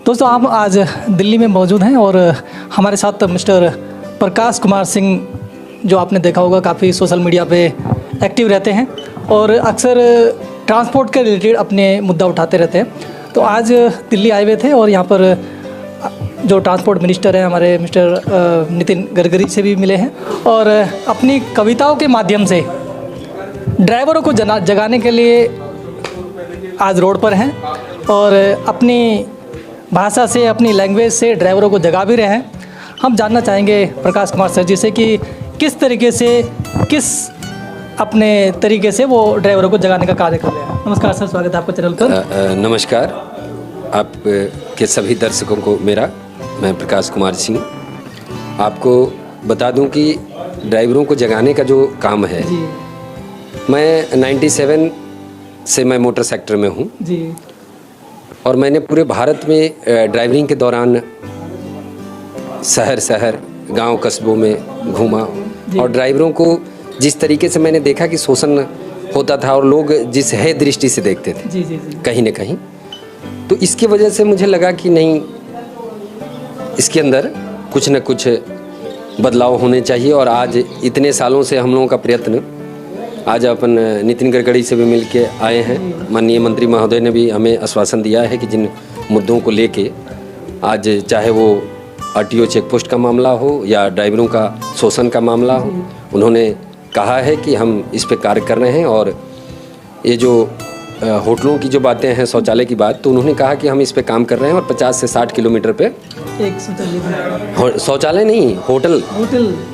दोस्तों आप आज दिल्ली में मौजूद हैं और हमारे साथ मिस्टर प्रकाश कुमार सिंह, जो आपने देखा होगा काफ़ी सोशल मीडिया पे एक्टिव रहते हैं और अक्सर ट्रांसपोर्ट के रिलेटेड अपने मुद्दा उठाते रहते हैं। तो आज दिल्ली आए हुए थे और यहाँ पर जो ट्रांसपोर्ट मिनिस्टर हैं हमारे मिस्टर नितिन गडकरी से भी मिले हैं और अपनी कविताओं के माध्यम से ड्राइवरों को जगाने के लिए आज रोड पर हैं और अपनी भाषा से, अपनी लैंग्वेज से ड्राइवरों को जगा भी रहे हैं। हम जानना चाहेंगे प्रकाश कुमार सर जी से कि किस तरीके से, किस अपने तरीके से वो ड्राइवरों को जगाने का कार्य कर रहे हैं। नमस्कार सर, स्वागत है आपका चैनल पर। नमस्कार आप के सभी दर्शकों को मेरा, मैं प्रकाश कुमार सिंह। आपको बता दूं कि ड्राइवरों को जगाने का जो काम है, मैं 97 से मैं मोटर सेक्टर में हूँ जी। और मैंने पूरे भारत में ड्राइविंग के दौरान शहर गांव कस्बों में घूमा और ड्राइवरों को जिस तरीके से मैंने देखा कि शोषण होता था और लोग जिस है दृष्टि से देखते थे जी। कहीं न कहीं, तो इसकी वजह से मुझे लगा कि नहीं, इसके अंदर कुछ न कुछ बदलाव होने चाहिए। और आज इतने सालों से हम लोगों का प्रयत्न, आज अपन नितिन गडकरी से भी मिल के आए हैं। माननीय मंत्री महोदय ने भी हमें आश्वासन दिया है कि जिन मुद्दों को लेके आज, चाहे वो आरटीओ चेक पोस्ट का मामला हो या ड्राइवरों का शोषण का मामला हो, उन्होंने कहा है कि हम इस पे कार्य कर रहे हैं। और ये जो होटलों की जो बातें हैं, शौचालय की बात, तो उन्होंने कहा कि हम इस पे काम कर रहे हैं और 50 से 60 किलोमीटर पे एक शौचालय नहीं,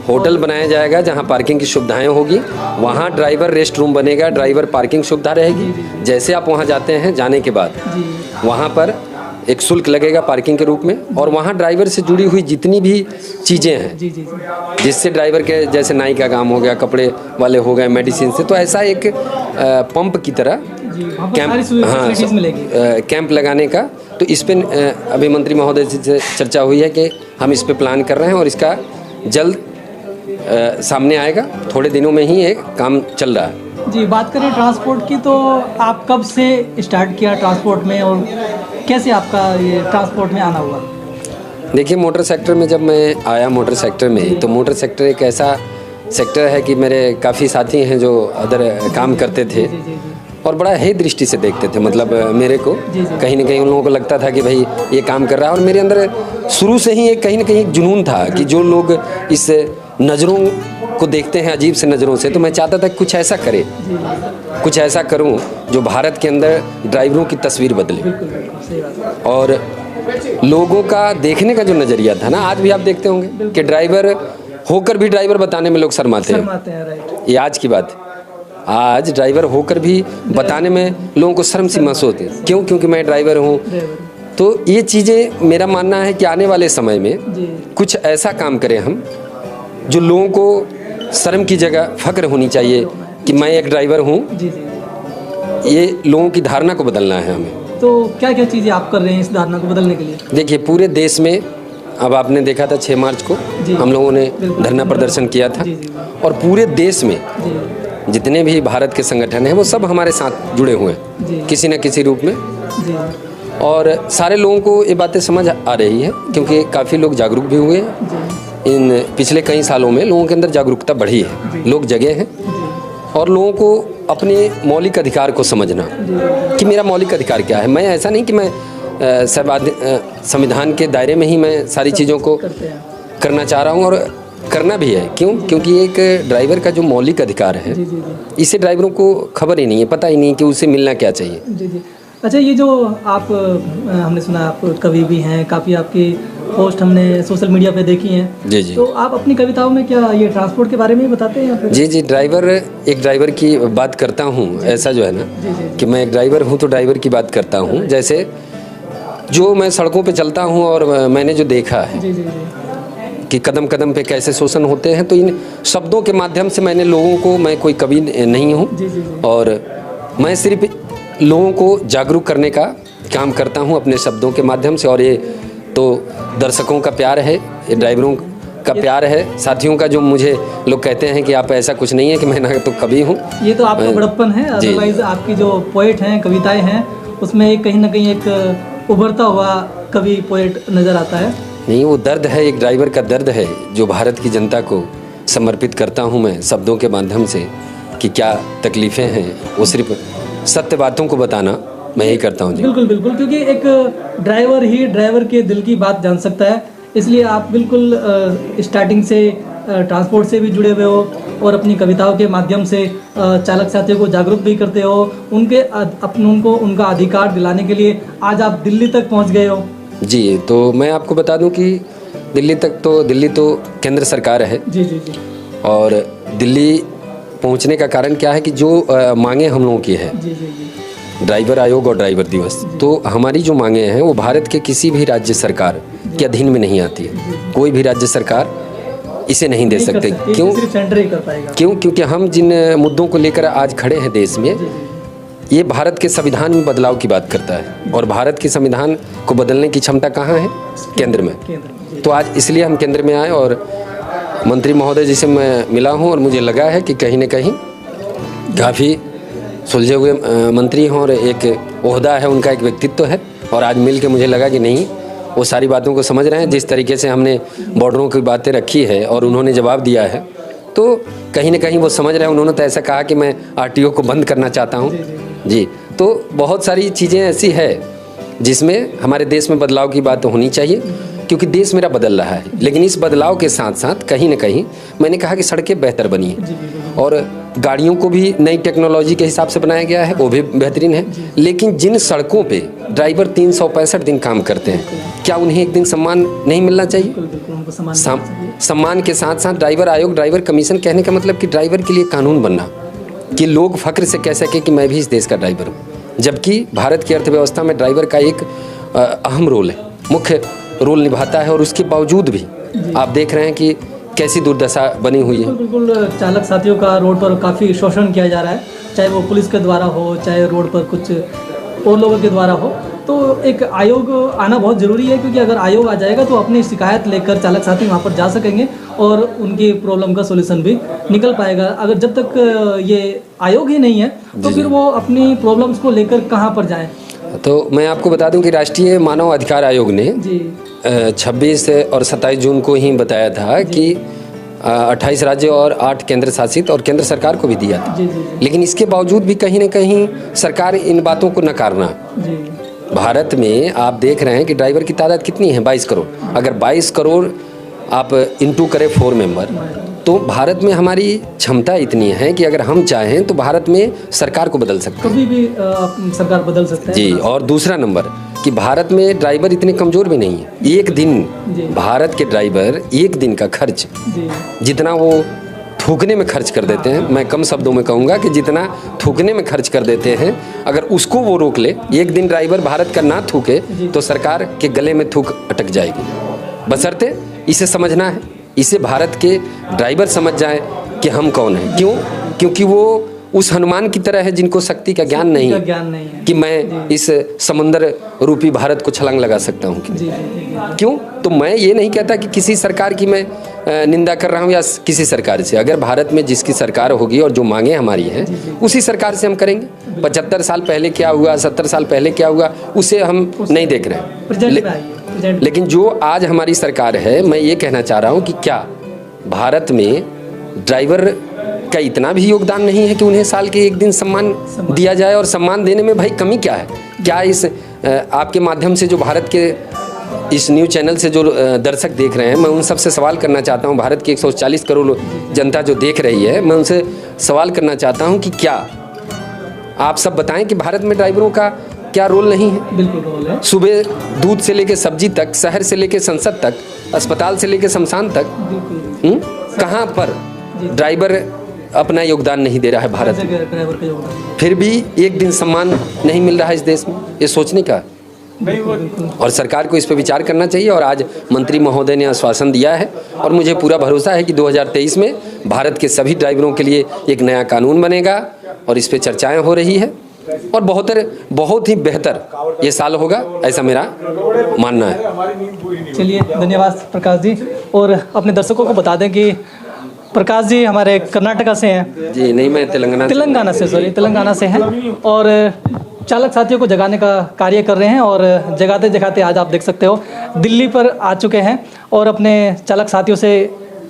होटल बनाया जाएगा जहां पार्किंग की सुविधाएं होगी। वहां ड्राइवर रेस्ट रूम बनेगा, ड्राइवर पार्किंग सुविधा रहेगी। जैसे आप वहां जाते हैं, जाने के बाद वहां पर एक शुल्क लगेगा पार्किंग के रूप में, और वहाँ ड्राइवर से जुड़ी हुई जितनी भी चीज़ें हैं, जिससे ड्राइवर के, जैसे नाई का काम हो गया, कपड़े वाले हो गए, मेडिसिन से, तो ऐसा एक पंप की तरह कैंप लगाने का। तो इस पे अभी मंत्री महोदय से चर्चा हुई है कि हम इस पे प्लान कर रहे हैं और इसका जल्द सामने आएगा। थोड़े दिनों में ही एक काम चल रहा है जी। बात करें ट्रांसपोर्ट की, तो आप कब से स्टार्ट किया ट्रांसपोर्ट में और कैसे आपका ये ट्रांसपोर्ट में आना हुआ? देखिए, मोटर सेक्टर में जब मैं आया मोटर सेक्टर में, तो मोटर सेक्टर एक ऐसा सेक्टर है कि मेरे काफ़ी साथी हैं जो अदर काम करते थे और बड़ा हे दृष्टि से देखते थे। मतलब मेरे को कहीं ना कहीं उन लोगों को लगता था कि भाई ये काम कर रहा है, और मेरे अंदर शुरू से ही एक कहीं ना कहीं एक जुनून था कि जो लोग इस नज़रों को देखते हैं अजीब से नज़रों से, तो मैं चाहता था कुछ ऐसा करे, कुछ ऐसा करूं जो भारत के अंदर ड्राइवरों की तस्वीर बदले। और लोगों का देखने का जो नज़रिया था ना, आज भी आप देखते होंगे कि ड्राइवर होकर भी ड्राइवर बताने में लोग शर्माते हैं। ये आज की बात है। आज ड्राइवर होकर भी बताने में लोगों को शर्म सी महसूस होती है। क्यों? क्योंकि मैं ड्राइवर हूँ। तो ये चीज़ें, मेरा मानना है कि आने वाले समय में कुछ ऐसा काम करें हम, जो लोगों को शर्म की जगह फख्र होनी चाहिए कि मैं एक ड्राइवर हूँ। ये लोगों की धारणा को बदलना है हमें। तो क्या क्या चीज़ें आप कर रहे हैं इस धारणा को बदलने के लिए? देखिए, पूरे देश में, अब आपने देखा था 6 मार्च को हम लोगों ने धरना प्रदर्शन किया था, और पूरे देश में जितने भी भारत के संगठन हैं वो सब हमारे साथ जुड़े हुए हैं किसी न किसी रूप में। और सारे लोगों को ये बातें समझ आ रही है, क्योंकि काफ़ी लोग जागरूक भी हुए हैं। इन पिछले कई सालों में लोगों के अंदर जागरूकता बढ़ी है, लोग जगे हैं। और लोगों को अपने मौलिक अधिकार को समझना कि मेरा मौलिक अधिकार क्या है। मैं ऐसा नहीं कि मैं संविधान के दायरे में ही मैं सारी चीज़ों को करना चाह रहा हूँ, और करना भी है। क्यों? क्योंकि एक ड्राइवर का जो मौलिक अधिकार है, इसे ड्राइवरों को खबर ही नहीं है, पता ही नहीं कि उसे मिलना क्या चाहिए। अच्छा, ये जो आप, हमने सुना आप कवि भी हैं, काफ़ी आपकी पोस्ट हमने सोशल मीडिया पे देखी हैं जी। तो आप अपनी कविताओं में क्या ये ट्रांसपोर्ट के बारे में ही बताते हैं? जी। एक ड्राइवर की बात करता हूँ। ऐसा जो है ना कि मैं एक ड्राइवर हूँ, तो ड्राइवर की बात करता हूँ। जैसे जो मैं सड़कों पे चलता हूँ और मैंने जो देखा है कि कदम कदम पे कैसे शोषण होते हैं, तो इन शब्दों के माध्यम से मैंने लोगों को, मैं कोई कवि नहीं हूँ और मैं सिर्फ लोगों को जागरूक करने का काम करता हूँ अपने शब्दों के माध्यम से। और ये तो दर्शकों का प्यार है, ये ड्राइवरों का प्यार है, साथियों का, जो मुझे लोग कहते हैं कि आप ऐसा कुछ नहीं है कि मैं ना तो कवि हूँ। ये तो आपका बड़प्पन है। अदरवाइज आपकी जो पोएट हैं, कविताएं हैं, उसमें कहीं ना कहीं एक उभरता हुआ कवि पोएट नज़र आता है। नहीं, वो दर्द है, एक ड्राइवर का दर्द है जो भारत की जनता को समर्पित करता हूँ मैं शब्दों के माध्यम से कि क्या तकलीफ़ें हैं, वो सिर्फ सत्य बातों को बताना मैं यही करता हूँ जी। बिल्कुल बिल्कुल, क्योंकि एक ड्राइवर ही ड्राइवर के दिल की बात जान सकता है, इसलिए आप बिल्कुल स्टार्टिंग से ट्रांसपोर्ट से भी जुड़े हुए हो और अपनी कविताओं के माध्यम से चालक साथियों को जागरूक भी करते हो, उनको उनका अधिकार दिलाने के लिए आज आप दिल्ली तक पहुंच गए हो। जी, तो मैं आपको बता दूं कि दिल्ली तो केंद्र सरकार है जी जी जी। और दिल्ली पहुंचने का कारण क्या है कि जो मांगे हम लोगों की है, जी जी जी, ड्राइवर आयोग और ड्राइवर दिवस, तो हमारी जो मांगे हैं वो भारत के किसी भी राज्य सरकार के अधीन में नहीं आती है। कोई भी राज्य सरकार इसे नहीं दे सकते। क्यों? सिर्फ सेंटर ही कर पाएगा। क्यों? क्योंकि हम जिन मुद्दों को लेकर आज खड़े हैं देश में, ये भारत के संविधान में बदलाव की बात करता है और भारत के संविधान को बदलने की क्षमता कहाँ है? केंद्र में। तो आज इसलिए हम केंद्र में आए और मंत्री महोदय जी से मैं मिला हूँ और मुझे लगा है कि कहीं न कहीं काफ़ी सुलझे हुए मंत्री हों और एक ओहदा है, उनका एक व्यक्तित्व है और आज मिल के मुझे लगा कि नहीं, वो सारी बातों को समझ रहे हैं। जिस तरीके से हमने बॉर्डरों की बातें रखी है और उन्होंने जवाब दिया है, तो कहीं ना कहीं वो समझ रहे हैं। उन्होंने तो ऐसा कहा कि मैं आरटीओ को बंद करना चाहता हूँ जी। तो बहुत सारी चीज़ें ऐसी है जिसमें हमारे देश में बदलाव की बात होनी चाहिए, क्योंकि देश मेरा बदल रहा है। लेकिन इस बदलाव के साथ साथ कहीं ना कहीं मैंने कहा कि सड़कें बेहतर बनी है और गाड़ियों को भी नई टेक्नोलॉजी के हिसाब से बनाया गया है, वो भी बेहतरीन है। लेकिन जिन सड़कों पे ड्राइवर 365 दिन काम करते हैं, क्या उन्हें एक दिन सम्मान नहीं मिलना चाहिए? सम्मान के साथ साथ ड्राइवर आयोग, ड्राइवर कमीशन, कहने का मतलब कि ड्राइवर के लिए कानून बनना कि लोग फख्र से कह सके कि मैं भी इस देश का ड्राइवर हूँ। जबकि भारत की अर्थव्यवस्था में ड्राइवर का एक अहम रोल है, मुख्य रोल निभाता है और उसके बावजूद भी आप देख रहे हैं कि कैसी दुर्दशा बनी हुई है। बिल्कुल चालक साथियों का रोड पर काफ़ी शोषण किया जा रहा है, चाहे वो पुलिस के द्वारा हो, चाहे रोड पर कुछ और लोगों के द्वारा हो। तो एक आयोग आना बहुत ज़रूरी है, क्योंकि अगर आयोग आ जाएगा तो अपनी शिकायत लेकर चालक साथी वहाँ पर जा सकेंगे और उनकी प्रॉब्लम का सोल्यूशन भी निकल पाएगा। अगर जब तक ये आयोग ही नहीं है तो फिर वो अपनी प्रॉब्लम्स को लेकर कहाँ पर जाएं? तो मैं आपको बता दूं कि राष्ट्रीय मानव अधिकार आयोग ने 26 और 27 जून को ही बताया था कि 28 राज्य और 8 केंद्र शासित और केंद्र सरकार को भी दिया था। लेकिन इसके बावजूद भी कहीं ना कहीं सरकार इन बातों को नकारना। भारत में आप देख रहे हैं कि ड्राइवर की तादाद कितनी है? 22 करोड़। अगर 22 करोड़ आप इंटू करें 4 मेंबर, तो भारत में हमारी क्षमता इतनी है कि अगर हम चाहें तो भारत में सरकार को बदल सकते हैं, कभी भी सरकार बदल सकते हैं जी। और दूसरा नंबर कि भारत में ड्राइवर इतने कमज़ोर भी नहीं है। एक दिन भारत के ड्राइवर एक दिन का खर्च जितना वो थूकने में खर्च कर देते हैं, मैं कम शब्दों में कहूँगा कि जितना थूकने में खर्च कर देते हैं, अगर उसको वो रोक ले, एक दिन ड्राइवर भारत का ना थूके तो सरकार के गले में थूक अटक जाएगी। बशर्ते इसे समझना है, इसे भारत के ड्राइवर समझ जाएं कि हम कौन हैं। क्यों? क्योंकि वो उस हनुमान की तरह है जिनको शक्ति का ज्ञान नहीं है कि मैं इस समंदर रूपी भारत को छलांग लगा सकता हूँ। क्यों? तो मैं ये नहीं कहता कि किसी सरकार की मैं निंदा कर रहा हूँ या किसी सरकार से। अगर भारत में जिसकी सरकार होगी और जो मांगे हमारी हैं उसी सरकार से हम करेंगे। 75 साल पहले क्या हुआ, 70 साल पहले क्या हुआ, उसे हम नहीं देख रहे। लेकिन जो आज हमारी सरकार है, मैं ये कहना चाह रहा हूँ कि क्या भारत में ड्राइवर का इतना भी योगदान नहीं है कि उन्हें साल के एक दिन सम्मान दिया जाए? और सम्मान देने में भाई कमी क्या है? क्या इस आपके माध्यम से जो भारत के इस न्यूज़ चैनल से जो दर्शक देख रहे हैं, मैं उन सब से सवाल करना चाहता हूं, भारत की 140 करोड़ जनता जो देख रही है, मैं उनसे सवाल करना चाहता हूं कि क्या आप सब बताएं कि भारत में ड्राइवरों का क्या रोल नहीं है? बिल्कुल रोल है। सुबह दूध से लेके सब्जी तक, शहर से लेके संसद तक, अस्पताल से लेके शमशान तक, कहाँ पर ड्राइवर अपना योगदान नहीं दे रहा है भारत में? फिर भी एक दिन सम्मान नहीं मिल रहा है इस देश में। ये सोचने का और सरकार को इस पर विचार करना चाहिए। और आज मंत्री महोदय ने आश्वासन दिया है और मुझे पूरा भरोसा है कि 2023 में भारत के सभी ड्राइवरों के लिए एक नया कानून बनेगा और इस पर चर्चाएं हो रही है और बहुत ही बेहतर ये साल होगा, ऐसा मेरा मानना है। चलिए, धन्यवाद प्रकाश जी। और अपने दर्शकों को बता दें कि प्रकाश जी हमारे कर्नाटका से हैं। जी नहीं, मैं तेलंगाना से हैं। और चालक साथियों को जगाने का कार्य कर रहे हैं और जगाते जगाते आज आप देख सकते हो दिल्ली पर आ चुके हैं और अपने चालक साथियों से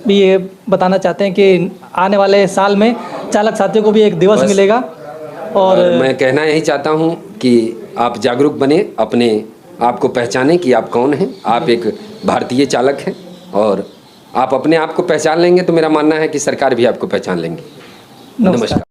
भी ये बताना चाहते हैं कि आने वाले साल में चालक साथियों को भी एक दिवस मिलेगा। और मैं कहना यही चाहता हूँ कि आप जागरूक बने, अपने आप को पहचानें कि आप कौन हैं। आप एक भारतीय चालक हैं और आप अपने आप को पहचान लेंगे तो मेरा मानना है कि सरकार भी आपको पहचान लेंगी। नमस्कार।